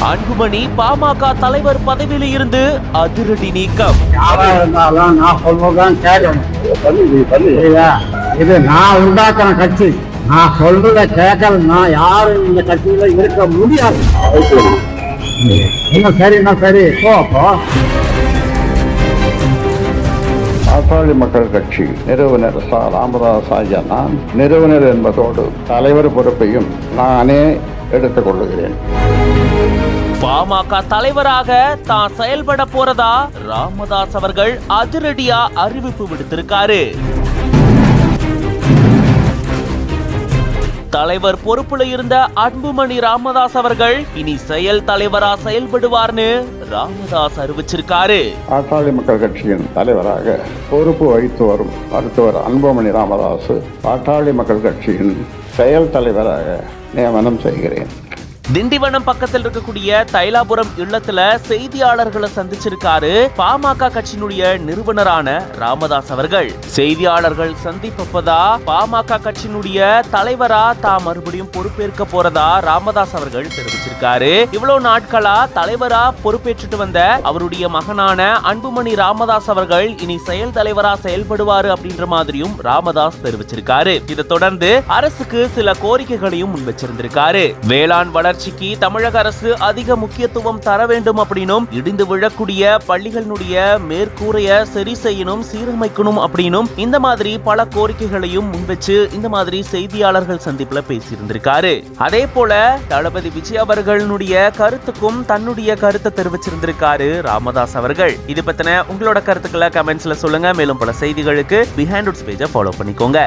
அன்புமணி பாமக தலைவர் பதவியில் இருந்து அதிரடி நீக்கம். யாரா இருந்தாலும் நான் சொல்வதுதான் கேட்கணும். இது நான் உண்டாக்குற கட்சி. நான் சொல்றத கேட்கலன்னா யாரும் இந்த கட்சியில இருக்க முடியாது. இன்னும் சரி அப்போ பாட்டாளி மக்கள் கட்சி நிறுவனர் ராமதாஸ் ஆகிய நான் நிறுவனர் என்பதோடு தலைவர் பொறுப்பையும் நானே எடுத்துக் கொள்ளுகிறேன். பாமக தலைவராக தான் செயல்பட போறதா ராமதாஸ் அவர்கள் அதிரடியா அறிவிப்பு விடுத்திருக்காரு. தலைவர் பொறுப்புல இருந்த அன்புமணி ராமதாஸ் அவர்கள் இனி செயல் தலைவரா செயல்படுவார்னு ராமதாஸ் அறிவிச்சிருக்காரு. பாட்டாளி மக்கள் கட்சியின் தலைவராக பொறுப்பு வகித்து வரும் மருத்துவர் அன்புமணி ராமதாஸ் பாட்டாளி மக்கள் கட்சியின் செயல் தலைவராக நியமனம் செய்கிறேன். திண்டிவனம் பக்கத்தில் இருக்கக்கூடிய தைலாபுரம் இல்லத்துல செய்தியாளர்களை சந்திச்சிருக்காரு பாமக கட்சியினுடைய நிறுவனரான ராமதாஸ் அவர்கள். செய்தியாளர்கள் சந்திப்பதா பாமக கட்சியினுடைய தலைவரா தான் மறுபடியும் பொறுப்பேற்க போறதா ராமதாஸ் அவர்கள் தெரிவிச்சிருக்காரு. இவ்வளவு நாட்களா தலைவரா பொறுப்பேற்றுட்டு வந்த அவருடைய மகனான அன்புமணி ராமதாஸ் அவர்கள் இனி செயல் தலைவரா செயல்படுவாரு அப்படின்ற மாதிரியும் ராமதாஸ் தெரிவிச்சிருக்காரு. இதை தொடர்ந்து அரசுக்கு சில கோரிக்கைகளையும் முன் வச்சிருந்திருக்காரு. வேளாண் வளர்ச்சிக்கு தமிழக அரசு அதிக முக்கியத்துவம் தர வேண்டும் அப்படின்னும், இடிந்து விழக்கூடிய பள்ளிகளுடைய மேற்கூரைய சரி செய்யணும், சீரமைக்கணும் அப்படின்னும் இந்த மாதிரி பல கோரிக்கைகளையும் முன்வச்சு இந்த மாதிரி செய்தியாளர்கள் சந்திப்புல பேசியிருந்திருக்காரு. அதே போல தளபதி விஜய் அவர்களுடைய கருத்துக்கும் தன்னுடைய கருத்தை தெரிவிச்சிருந்திருக்காரு ராமதாஸ் அவர்கள். இது பத்தின உங்களோட கருத்துக்களை கமெண்ட்ஸ்ல சொல்லுங்க. மேலும் பல செய்திகளுக்கு பிஹைண்ட் ரூட்ஸ் பேஜை ஃபாலோ பண்ணிக்கோங்க.